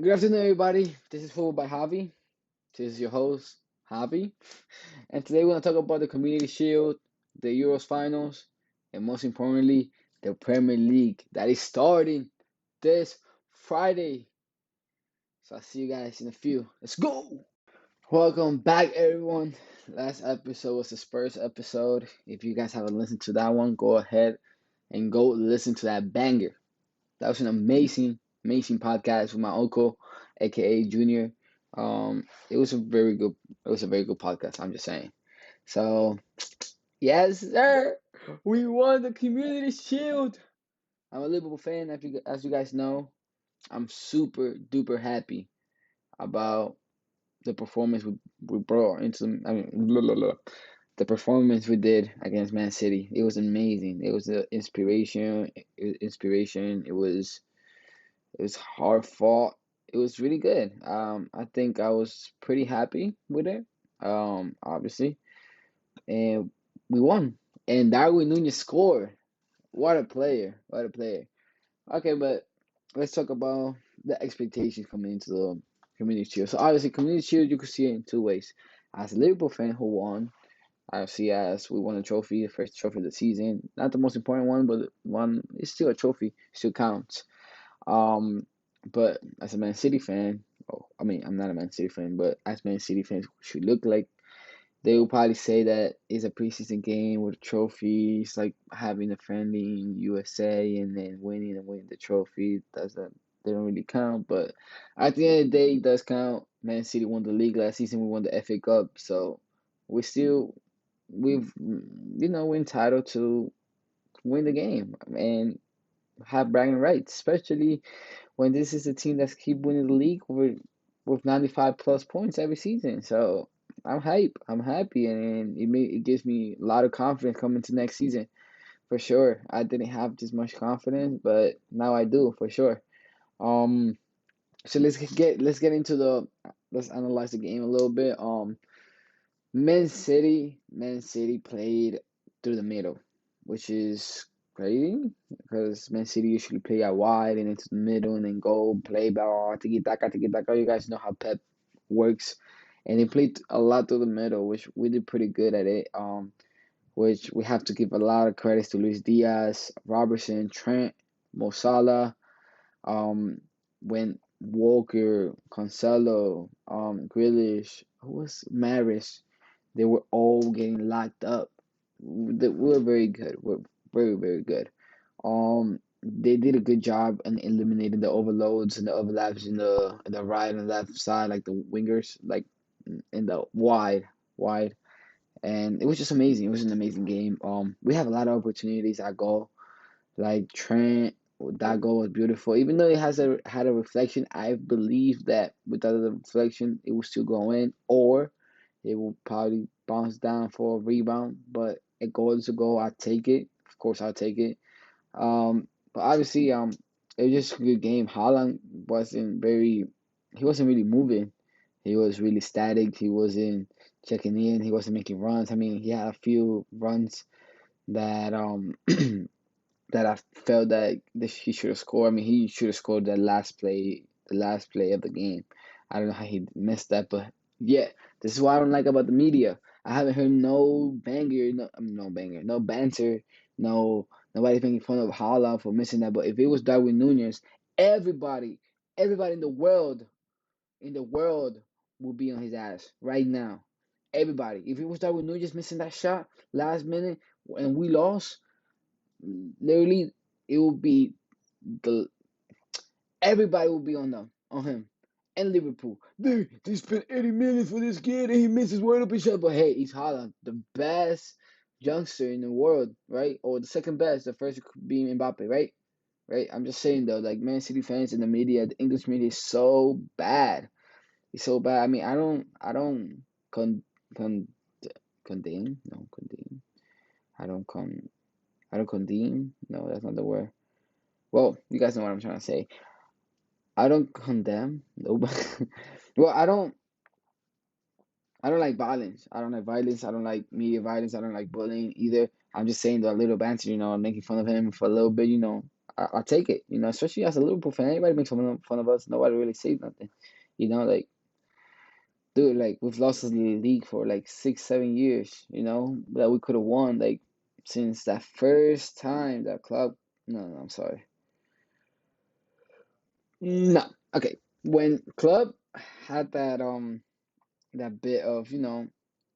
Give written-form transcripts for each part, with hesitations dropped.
Good afternoon, everybody. This is Football by Javi. This is your host, Javi. And today we're going to talk about the Community Shield, the Euros finals, and most importantly, the Premier League that is starting this Friday. So I'll see you guys in a few. Let's go! Welcome back, everyone. Last episode was the Spurs episode. If you guys haven't listened to that one, go ahead and go listen to that banger. That was an amazing podcast with my uncle, aka Junior. It was a very good. It was a very good podcast. I'm just saying. So yes, sir, we won the Community Shield. I'm a Liverpool fan, as you guys know. I'm super duper happy about the performance we brought into. I mean, the performance we did against Man City. It was amazing. It was the inspiration. Inspiration. It was hard fought. It was really good. I think I was pretty happy with it. Obviously, and we won. And Darwin Nunez scored. What a player! What a player! Okay, but let's talk about the expectations coming into the Community Shield. So obviously, Community Shield you could see it in two ways. As a Liverpool fan who won, I see as we won a trophy, the first trophy of the season. Not the most important one, but one. It's still a trophy. Still counts. Um, but as a Man City fan, oh, I mean, I'm not a Man City fan, but as Man City fans should look like, they will probably say that it's a preseason game with a trophy. It's like having a friendly in USA and then winning the trophy. Doesn't they don't really count, but at the end of the day, it does count. Man City won the league last season. We won the FA Cup, so we still we're entitled to win the game and have bragging rights, especially when this is a team that's keep winning the league with 95 plus points every season. So I'm hype. I'm happy, and it gives me a lot of confidence coming to next season for sure. I didn't have this much confidence, but now I do for sure. Um, so let's get into the let's analyze the game a little bit. Man City played through the middle, which is crazy because Man City usually play out wide and into the middle and then go play ball, tiki taka, tiki taka. You guys know how Pep works, and they played a lot through the middle, which we did pretty good at it. Which we have to give a lot of credits to Luis Diaz, Robertson, Trent, Mo Salah, um, when Walker, Cancelo, Grealish, who was Maris, they were all getting locked up. We were very good. We're very good. They did a good job in eliminating the overloads and the overlaps in the right and left side, like the wingers, like in the wide, and it was just amazing. It was an amazing game. We have a lot of opportunities at goal, like Trent. That goal was beautiful. Even though it had a reflection, I believe that without the reflection, it would still go in, or it will probably bounce down for a rebound. But a goal is a goal. I take it. Of course, I'll take it. But obviously, it was just a good game. Haaland wasn't very. He wasn't really moving. He was really static. He wasn't checking in. He wasn't making runs. I mean, he had a few runs that that I felt that he should have scored. I mean, he should have scored the last play of the game. I don't know how he missed that, but yeah, this is what I don't like about the media. I haven't heard no banger, no banger, no banter, no nobody making fun of Hala for missing that. But if it was Darwin Nunez, everybody, everybody in the world will be on his ass right now. Everybody. If it was Darwin Nunez missing that shot last minute and we lost, literally it will be the everybody will be on him and Liverpool. They spent 80 million for this kid and he misses wide open shot. But hey, he's Haaland, the best youngster in the world, right? Or the second best. The first could be Mbappe, right? Right. I'm just saying though, like Man City fans in the media, the English media is so bad. It's so bad. I mean, I don't con con condemn. No, condemn. I don't con. I don't condemn. No, that's not the word. Well, you guys know what I'm trying to say. I don't condemn nobody. Well, I don't like violence. I don't like violence. I don't like media violence. I don't like bullying either. I'm just saying the little banter, making fun of him for a little bit. I take it, especially as a Liverpool fan. Everybody makes fun of us. Nobody really says nothing, like, dude, like we've lost the league for like 6, 7 years, that we could have won, like since that first time that club. No, no, I'm sorry. No, okay. When club had that bit of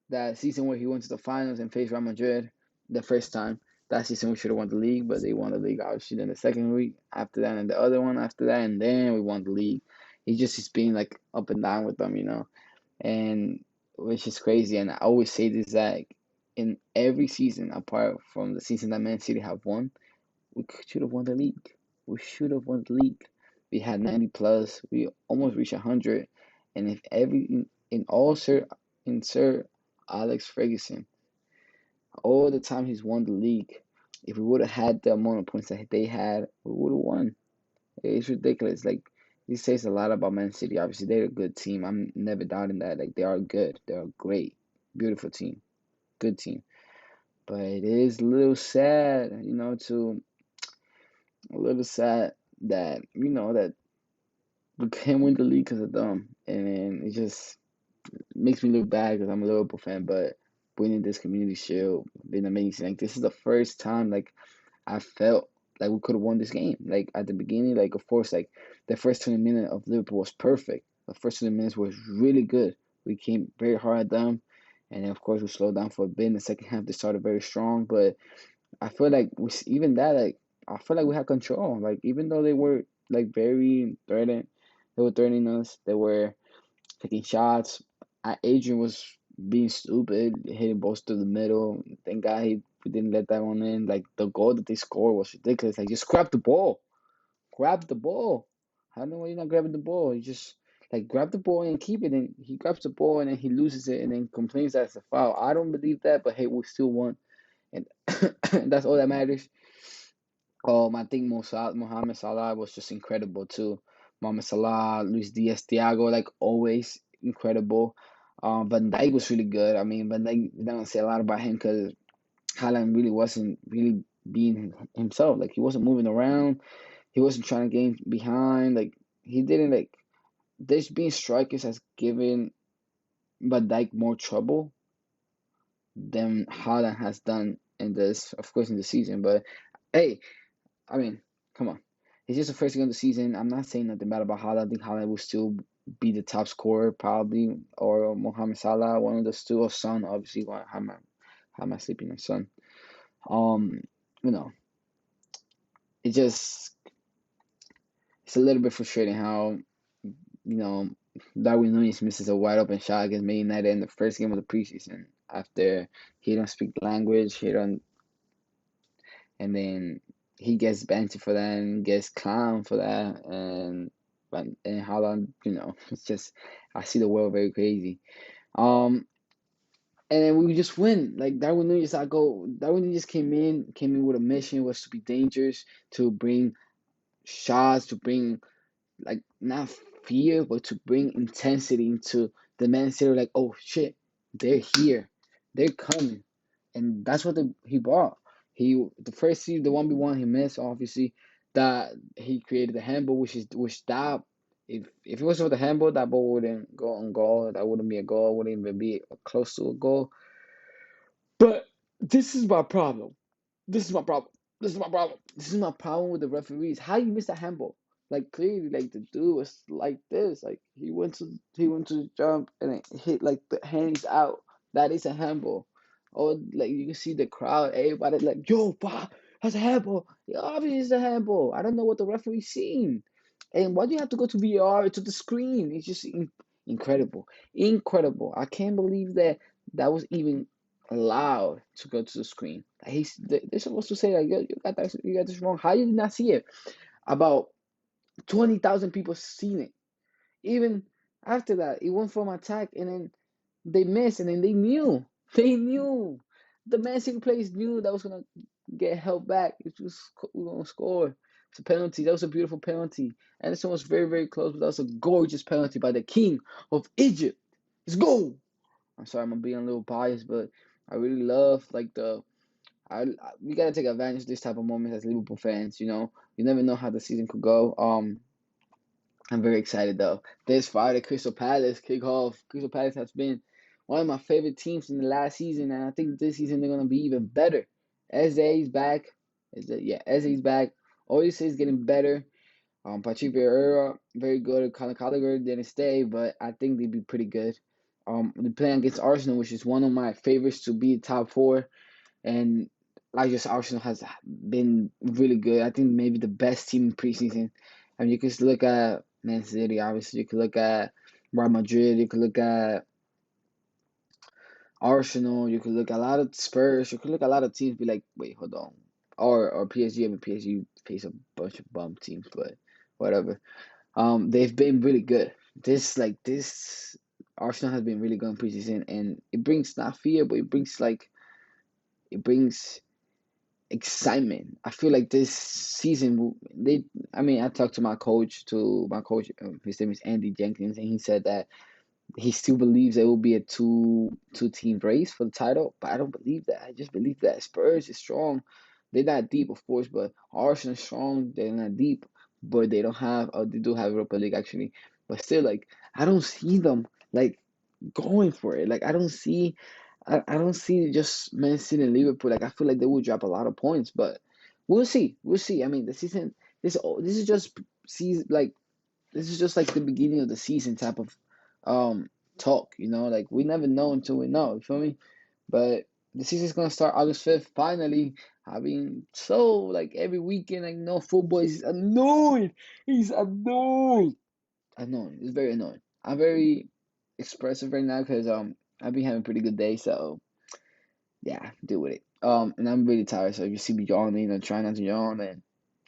that season where he went to the finals and faced Real Madrid the first time. That season we should have won the league, but they won the league obviously. Then the second week after that, and the other one after that, and then we won the league. He's been like up and down with them, and which is crazy. And I always say this, like in every season apart from the season that Man City have won, we should have won the league. We should have won the league. We had 90 plus. We almost reached 100. And if in all Sir Alex Ferguson, all the time he's won the league, if we would have had the amount of points that they had, we would have won. It's ridiculous. Like, this says a lot about Man City. Obviously, they're a good team. I'm never doubting that. Like, they are good. They're a great, beautiful team. Good team. But it is a little sad, to a little sad that that we can't win the league because of them, and it just makes me look bad because I'm a Liverpool fan. But winning this Community Shield been amazing. Like, this is the first time like I felt like we could have won this game. Like at the beginning, like of course, like the first 20 minutes of Liverpool was perfect. The first 20 minutes was really good. We came very hard at them, and then of course we slowed down for a bit. In the second half, they started very strong, but I feel like even that, like I feel like we had control. Like even though they were like very threatening, they were threatening us. They were taking shots. Adrian was being stupid, hitting balls through the middle. Thank God we didn't let that one in. Like the goal that they scored was ridiculous. Like just grab the ball, grab the ball. I don't know why you're not grabbing the ball. You just like grab the ball and keep it. And he grabs the ball and then he loses it and then complains that it's a foul. I don't believe that, but hey, we still won, and that's all that matters. I think Mohamed Salah was just incredible too. Mohamed Salah, Luis Diaz, Thiago, like always incredible. Van Dijk was really good. I mean, Van Dijk, we don't say a lot about him because Haaland really wasn't really being himself. Like he wasn't moving around. He wasn't trying to gain behind. Like he didn't like. This being strikers has given Van Dijk more trouble than Haaland has done in this, of course, in the season. But hey, I mean, come on. It's just the first game of the season. I'm not saying nothing bad about Haaland. I think Haaland will still be the top scorer, probably, or Mohamed Salah, one of those two, or Son, obviously. How am I sleeping on Son? Um, you know, it just it's a little bit frustrating how you know Darwin Núñez misses a wide open shot against Man United in the first game of the preseason after he don't speak the language, and then he gets benched for that and gets clowned for that, and how long, it's just I see the world very crazy. Um, and then we just win. Like Darwin Núñez, Darwin Núñez came in with a mission was to be dangerous, to bring shots, to bring like not fear, but to bring intensity into the Man City. Like, oh shit, they're here, they're coming, and that's what he brought. The first seed, the 1v1 he missed, obviously. That he created the handball, which that if it wasn't for the handball, that ball wouldn't go on goal. That wouldn't be a goal. Wouldn't even be close to a goal. But this is my problem. This is my problem. This is my problem. This is my problem with the referees. How you miss that handball? Like clearly, like the dude was like this. Like he went to jump and it hit like the hands out. That is a handball. Or like you can see the crowd, everybody like, yo, bah, that's a handball. Yeah, obviously it's a handball. I don't know what the referee's seeing. And why do you have to go to VAR to the screen? It's just incredible, incredible. I can't believe that was even allowed to go to the screen. They're supposed to say like, yo, you got this wrong. How you did not see it? About 20,000 people seen it. Even after that, it went from attack, and then they missed, and then they knew. They knew. The Man City players knew that was gonna get held back. It was we were gonna score. It's a penalty. That was a beautiful penalty. Anderson was very, very close, but that was a gorgeous penalty by the king of Egypt. It's goal. I'm sorry, I'm being a little biased, but I really love like we gotta take advantage of this type of moments as Liverpool fans. You never know how the season could go. I'm very excited though. This Friday, Crystal Palace kickoff. Crystal Palace has been one of my favorite teams in the last season, and I think this season they're gonna be even better. Eze's back. Eze's back. Odyssey is getting better. Patrick Vieira, very good. Colin Gallagher didn't stay, but I think they'd be pretty good. They're playing against Arsenal, which is one of my favorites to be top four. And like just Arsenal has been really good. I think maybe the best team in preseason. I mean, you could look at Man City, obviously. You could look at Real Madrid. You could look at Arsenal. You could look at a lot of Spurs. You could look at a lot of teams. Be like, wait, hold on. Or PSG. I mean, PSG face a bunch of bum teams, but whatever. They've been really good. This Arsenal has been really good in preseason, and it brings not fear, but it brings excitement. I feel like this season they. I mean, I talked to my coach. His name is Andy Jenkins, and he said that he still believes it will be a two team race for the title. But I don't believe that. I just believe that Spurs is strong. They're not deep, of course, but Arsenal is strong. They're not deep, but they don't have. Oh, they do have Europa League actually, but still, like I don't see them like going for it. Like I don't see just Man City and Liverpool. Like I feel like they will drop a lot of points, but we'll see. We'll see. I mean, the season this is just season like this is just like the beginning of the season type of um talk. Like we never know until we know. You feel me? But the season's gonna start August 5th. Finally, I mean, so like every weekend, like no football is annoying. He's annoying. Annoying. It's very annoying. I'm very expressive right now because I've been having a pretty good day, so yeah, deal with it. And I'm really tired, so if you see me yawning, try not to yawn, and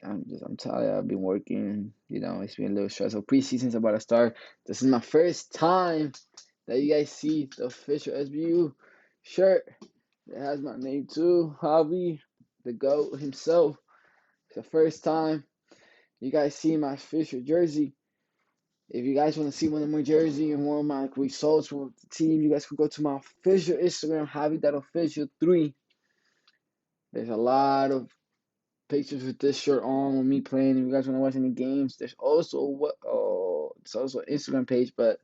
I'm tired. I've been working, it's been a little stressful. Preseason's about to start. This is my first time that you guys see the official SBU shirt. It has my name too, Javi, the GOAT himself. It's the first time you guys see my official jersey. If you guys want to see one of my jersey and more of my results with the team, you guys can go to my official Instagram, Javi.official3. There's a lot of pictures with this shirt on with me playing. If you guys want to watch any games, there's also an Instagram page, but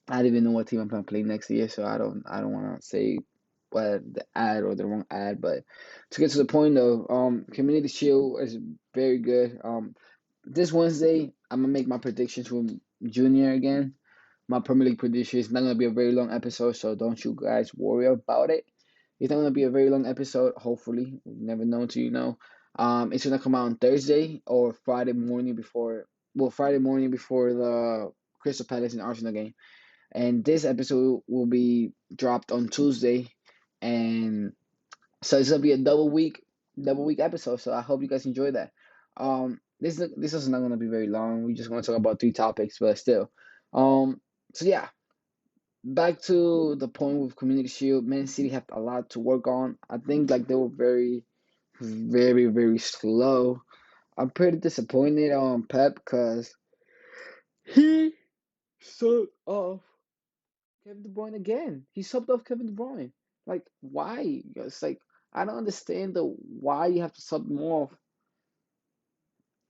I don't even know what team I'm gonna play next year, so I don't want to say what the ad or the wrong ad. But to get to the point though, Community Shield is very good. This Wednesday I'm gonna make my predictions from Junior again. My Premier League prediction is not gonna be a very long episode, so don't you guys worry about it. It's not gonna be a very long episode. Hopefully, you never know until you know. It's gonna come out on Thursday or Friday morning before. Well, Friday morning before the Crystal Palace and Arsenal game. And this episode will be dropped on Tuesday, and so it's gonna be a double week episode. So I hope you guys enjoy that. This is not gonna be very long. We just want to talk about three topics, but still. So yeah, back to the point with Community Shield. Man City have a lot to work on. I think like they were very, very, very slow. I'm pretty disappointed on Pep because he subbed off Kevin De Bruyne again. He subbed off Kevin De Bruyne. Like why? It's like I don't understand the why you have to sub him off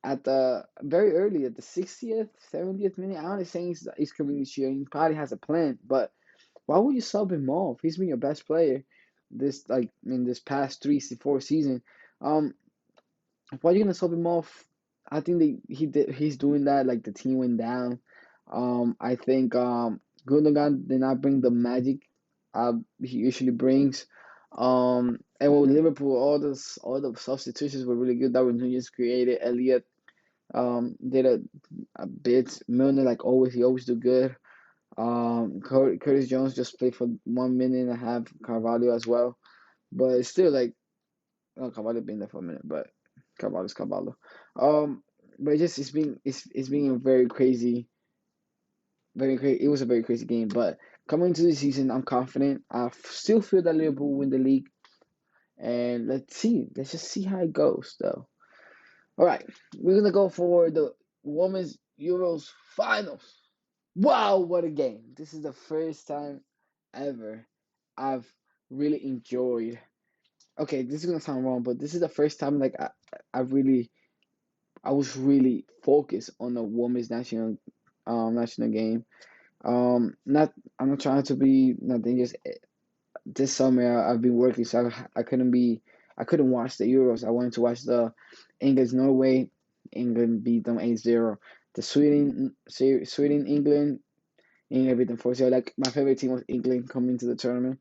at the very early at the 60th, 70th minute. I understand he's Community Shield. He probably has a plan, but why would you sub him off? He's been your best player this like in this past 3 4 season. Um, why are you gonna sub him off? I think he's doing that like the team went down. I think Gundogan did not bring the magic he usually brings. And with Liverpool, all the substitutions were really good. Darwin Nunez created. Elliot did a bit. Milner like always, he always do good. Curtis Jones just played for 1 minute and a half. Carvalho as well, but it's still like Carvalho been there for a minute, but Carvalho's Carvalho. Um, but it's been a very crazy, very crazy. It was a very crazy game, but coming into the season, I'm confident. Still feel that Liverpool win the league, and let's see. Let's just see how it goes, though. All right, we're gonna go for the Women's Euros finals. Wow, what a game! This is the first time ever I've really enjoyed. Okay, this is gonna sound wrong, but this is the first time like I really I was really focused on the women's national game. Not I'm not trying to be nothing. Just this summer I've been working, so I couldn't watch the Euros. I wanted to watch the England Norway. England beat them 8-0. The Sweden England. England beat them 4-0. Like my favorite team was England coming to the tournament.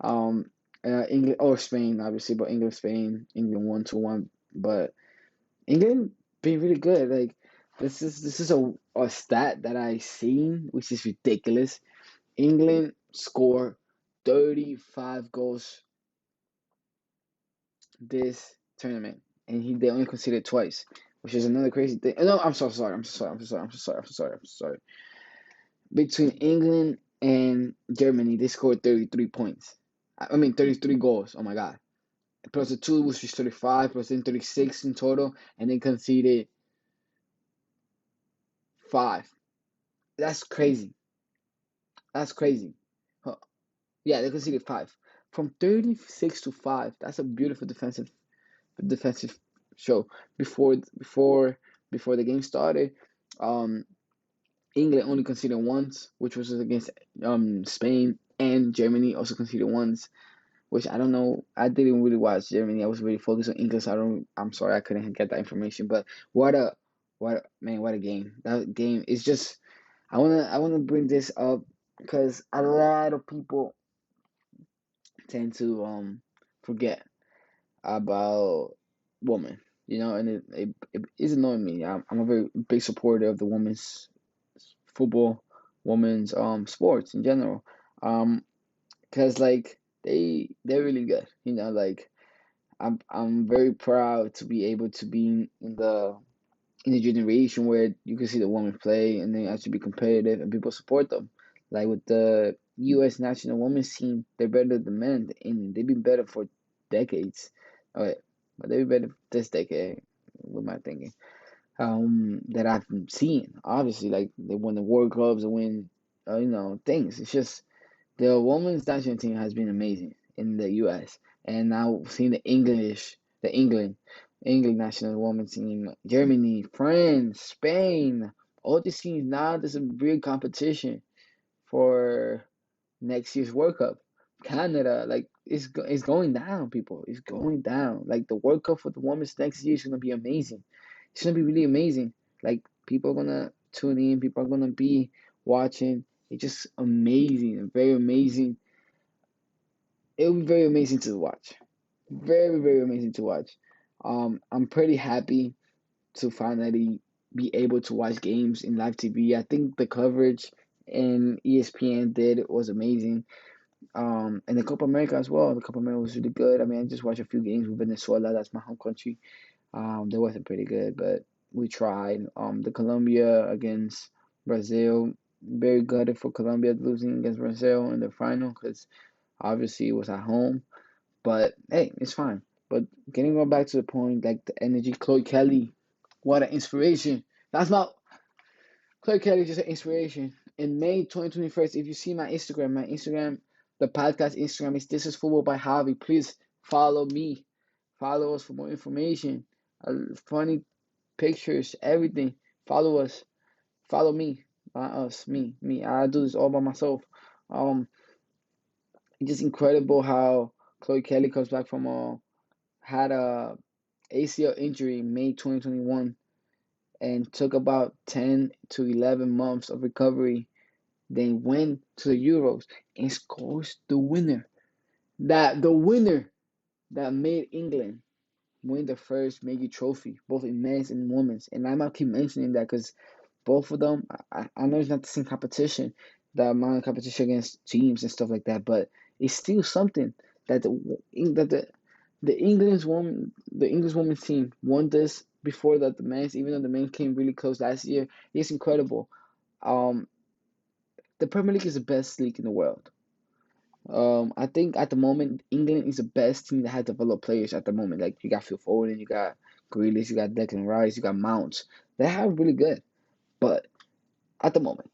Um, England or Spain, obviously, but England, Spain, England 1-1. But England being really good. Like this is a stat that I seen, which is ridiculous. England scored 35 goals this tournament, and they only conceded twice, which is another crazy thing. No, I'm so sorry. I'm so sorry. I'm so sorry. I'm so sorry. I'm so sorry. I'm so sorry. Between England and Germany, they scored 33 points. I mean, 33 goals. Oh my God. Plus the two, which was 35, plus then 36 in total, and then conceded five. That's crazy. That's crazy. Huh. Yeah, they conceded five. From 36 to 5. That's a beautiful defensive show. Before the game started, um, England only conceded once, which was against Spain, and Germany also conceded once, which I don't know. I didn't really watch Germany. I was really focused on England, so I'm sorry I couldn't get that information. But what a game! That game is just. I wanna bring this up because a lot of people tend to forget about women, and it is annoying me. I'm a very big supporter of the women's football, women's sports in general, because like they're really good. Like I'm very proud to be able to be in the generation where you can see the women play and they actually be competitive and people support them. Like with the U.S. national women's team, they're better than men, and they've been better for decades. Okay, but they've been better this decade. What am I thinking? That I've seen. Obviously, like they won the World Cups, they win, things. It's just the women's national team has been amazing in the U.S. and now seeing the England national women's team, Germany, France, Spain, all these teams now. There's a real competition for next year's World Cup. Canada, like it's going down, people. It's going down. Like the World Cup for the women's next year is gonna be amazing. It's gonna be really amazing. Like people are gonna tune in. People are gonna be watching. It's just amazing, very amazing. It'll be very amazing to watch. Very, very amazing to watch. I'm pretty happy to finally be able to watch games in live TV. I think the coverage and ESPN did was amazing. And the Copa America as well. The Copa America was really good. I mean, I just watched a few games with Venezuela. That's my home country. They wasn't pretty good, but we tried. The Colombia against Brazil, very gutted for Colombia losing against Brazil in the final because obviously it was at home. But hey, it's fine. But getting back to the point, like the energy, Chloe Kelly, what an inspiration. That's not Chloe Kelly, just an inspiration. In May 2021, if you see my Instagram, the podcast Instagram is This Is Football by Javi. Please follow me. Follow us for more information. Funny pictures, everything. Follow us. Follow me. Not us. Me. I do this all by myself. Um, it's just incredible how Chloe Kelly comes back from had a ACL injury in May 2021 and took about 10 to 11 months of recovery. Then went to the Euros and scores the winner that made England win the first major trophy, both in men's and women's. And I'm gonna keep mentioning that because both of them, I know it's not the same competition, the amount of competition against teams and stuff like that, but it's still something that the English women's team won this before that the men's, even though the men came really close last year. It's incredible. Um, the Premier League is the best league in the world. I think at the moment England is the best team that has developed players at the moment. Like you got Phil Foden, you got Grealish, you got Declan Rice, you got Mount. They have really good, but at the moment,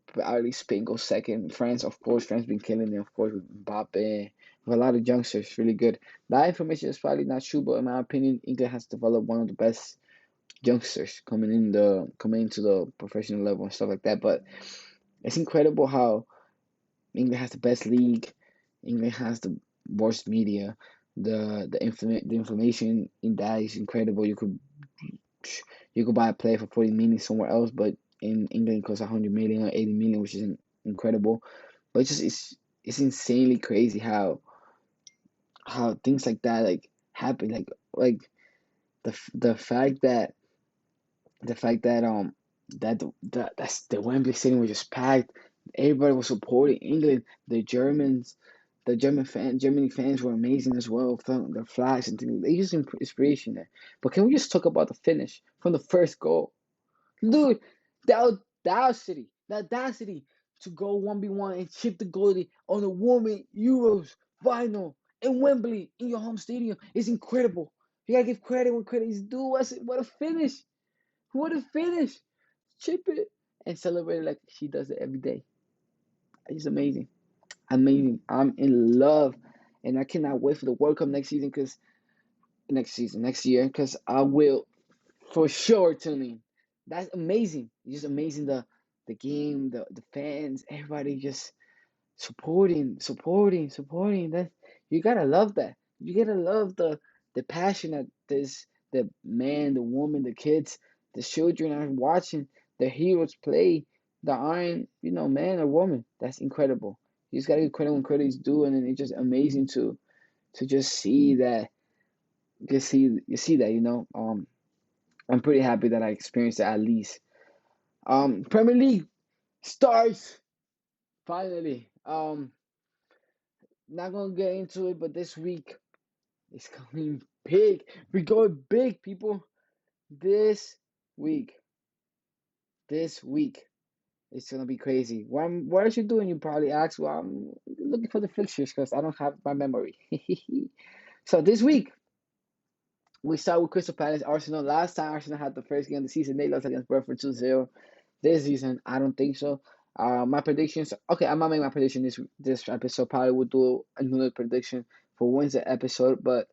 probably Spain goes second. France, of course, France been killing it. Of course, with Mbappe, with a lot of youngsters, really good. That information is probably not true, but in my opinion, England has developed one of the best. youngsters coming into the professional level and stuff like that. But it's incredible how England has the best league. England has the worst media. The information in that is incredible. You could buy a player for 40 million somewhere else, but in England it costs 100 million or 80 million, which is incredible. But it's insanely crazy how things like that like happen. Like the fact that the Wembley Stadium was just packed. Everybody was supporting England. Germany fans were amazing as well. Their flags and things. They just inspiration there. But can we just talk about the finish from the first goal? Dude, the audacity to go 1v1 and chip the goalie on a woman Euros final in Wembley in your home stadium is incredible. You gotta give credit when credit is due. What a finish! What a finish! Chip it and celebrate it like she does it every day. It's amazing. Amazing. I'm in love. And I cannot wait for the World Cup next year, because I will for sure tune in. That's amazing. It's just amazing the game, the fans, everybody just supporting. That you gotta love that. You gotta love the passion that the man, the woman, the kids, the children are watching the heroes play the iron, man or woman. That's incredible. You just gotta give credit when credit is due, and then it's just amazing to just see that. You see that. I'm pretty happy that I experienced it at least. Premier League starts finally. Not gonna get into it, but this week it's coming big. We're going big, people. This week, this week, it's gonna be crazy. What are you doing? You probably ask. Well, I'm looking for the fixtures because I don't have my memory. So this week we start with Crystal Palace, Arsenal. Last time Arsenal had the first game of the season, they lost against Brentford 2-0. This season, I don't think so. My predictions. Okay, I'm not making my prediction this episode. Probably will do another prediction for Wednesday episode. But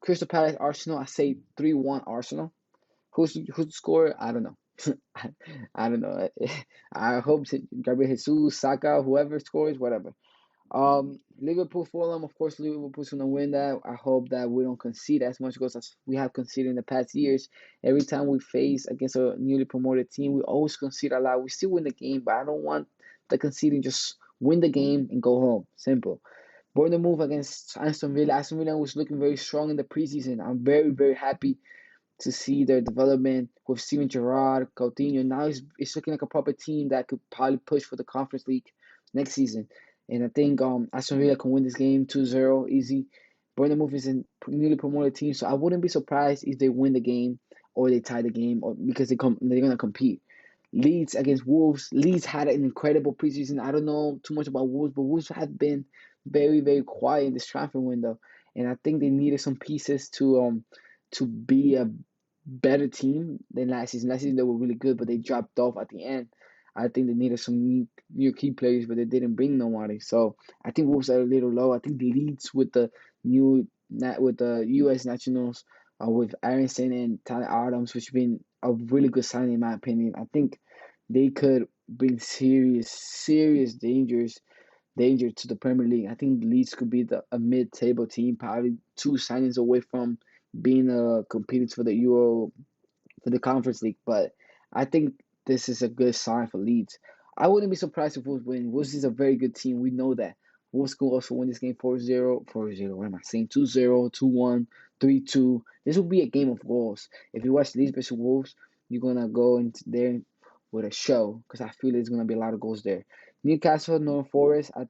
Crystal Palace, Arsenal. I say 3-1 Arsenal. Who's the scorer? I don't know. I don't know. I hope Gabriel Jesus, Saka, whoever scores, whatever. Liverpool, Fulham. Of course, Liverpool's gonna win that. I hope that we don't concede as much goals as we have conceded in the past years. Every time we face against a newly promoted team, we always concede a lot. We still win the game, but I don't want the conceding. Just win the game and go home. Simple. Bournemouth against Aston Villa. Aston Villa was looking very strong in the preseason. I'm very, very happy to see their development with Steven Gerrard, Coutinho. Now it's looking like a proper team that could probably push for the Conference League next season. And I think Aston Villa can win this game 2-0 easy. Bournemouth is a newly promoted team, so I wouldn't be surprised if they win the game or they tie the game, or because they're gonna compete. Leeds against Wolves. Leeds had an incredible preseason. I don't know too much about Wolves, but Wolves have been very, very quiet in this transfer window, and I think they needed some pieces to be a better team than last season. Last season they were really good, but they dropped off at the end. I think they needed some new key players, but they didn't bring nobody. So I think Wolves are a little low. I think the Leeds with the U.S. nationals, with Aronson and Tyler Adams, which has been a really good signing in my opinion. I think they could bring serious danger to the Premier League. I think Leeds could be a mid-table team, probably two signings away from being competing for the Euro, for the Conference League. But I think this is a good sign for Leeds. I wouldn't be surprised if Wolves win. Wolves is a very good team. We know that. Wolves could also win this game 4-0, 4-0. What am I saying? 2-0, 2-1, 3-2. This will be a game of goals. If you watch Leeds versus Wolves, you're going to go into there with a show, because I feel there's going to be a lot of goals there. Newcastle, North Forest, I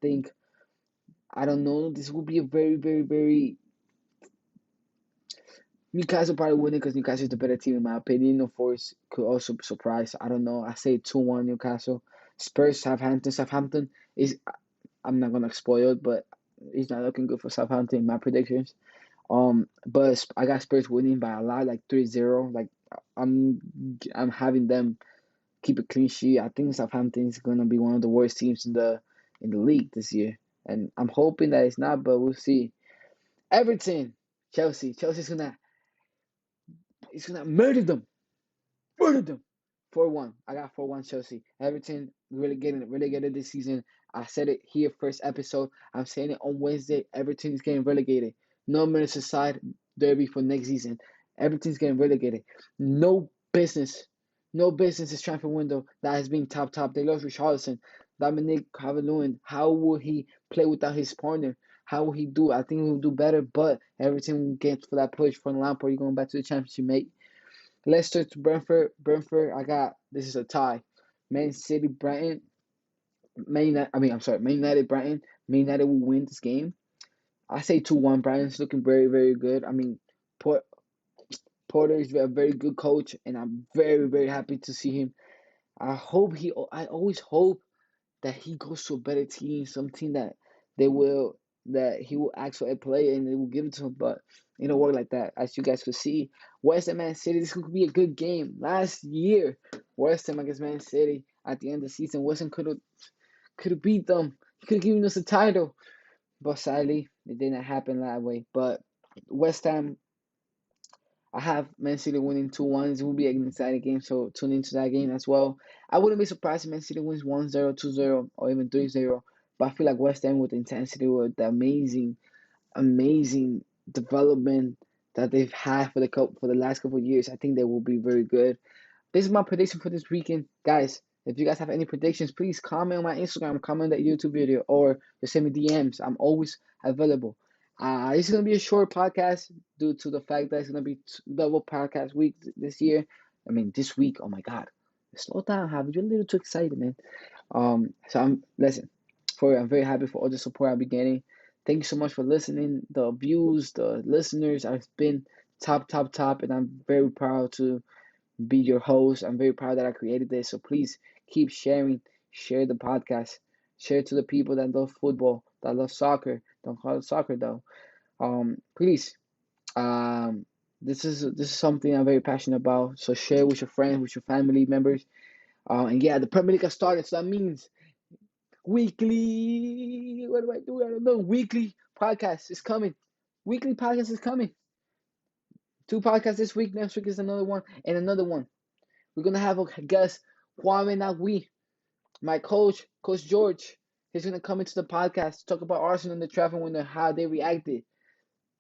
don't know. This will be a very, very, very. Newcastle probably winning because Newcastle is the better team in my opinion. North Forest could also surprise. I don't know. I say 2-1 Newcastle. Spurs, Southampton. Southampton is. I'm not gonna spoil it, but it's not looking good for Southampton in my predictions. But I got Spurs winning by a lot, like 3-0. Like I'm, I'm having them keep a clean sheet. I think Southampton is gonna be one of the worst teams in the league this year, and I'm hoping that it's not, but we'll see. Everton, Chelsea. Chelsea's gonna He's gonna murder them. Murder them. 4-1. I got 4-1 Chelsea. Everton relegated this season. I said it here first episode. I'm saying it on Wednesday. Everton is getting relegated. No Merseyside derby for next season. Everything's getting relegated. No business. No business this transfer window that has been top. They lost Richarlison. Dominic Calvert-Lewin. How will he play without his partner? How will he do? I think he will do better, but Everton will get for that push from Lampard. You're going back to the championship, mate. Leicester to Brentford. Brentford, I got this is a tie. Man City, Brighton. Man United, Brighton. Man United will win this game. I say 2-1. Brighton's looking very good. I mean, Porter is a very good coach, and I'm very happy to see him. I always hope that he goes to a better team, some team that he will ask for a player and they will give it to him, but it don't work like that. As you guys could see, West Ham Man City, this could be a good game. Last year, West Ham against Man City at the end of the season, West Ham could have beat them. He could have given us a title, but sadly, it didn't happen that way. But West Ham, I have Man City winning 2-1. It will be an exciting game, so tune into that game as well. I wouldn't be surprised if Man City wins 1-0, 2-0, or even 3-0. But I feel like West Ham with intensity, with the amazing development that they've had for the last couple of years, I think they will be very good. This is my prediction for this weekend. Guys, if you guys have any predictions, please comment on my Instagram, comment that YouTube video, or just send me DMs. I'm always available. It's going to be a short podcast due to the fact that it's going to be double podcast week this year. I mean, this week, oh my God. Slow down, Javi. You're a little too excited, man. I'm very happy for all the support I've been getting. Thank you so much for listening. The views, the listeners have been top, and I'm very proud to be your host. I'm very proud that I created this. So please keep sharing. Share the podcast. Share it to the people that love football, that love soccer. Don't call it soccer though. Please. This is something I'm very passionate about. So share with your friends, with your family members. And yeah, the Premier League has started. So that means weekly. What do I do? I don't know. Weekly podcast is coming. Weekly podcast is coming. 2 podcasts this week. Next week is another one and another one. We're gonna have a guest, Juan Nagui, my coach, Coach George. He's gonna come into the podcast to talk about Arsenal and the traffic window, how they reacted.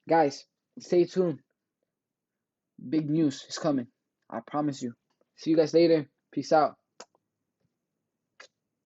Guys, stay tuned. Big news is coming. I promise you. See you guys later. Peace out.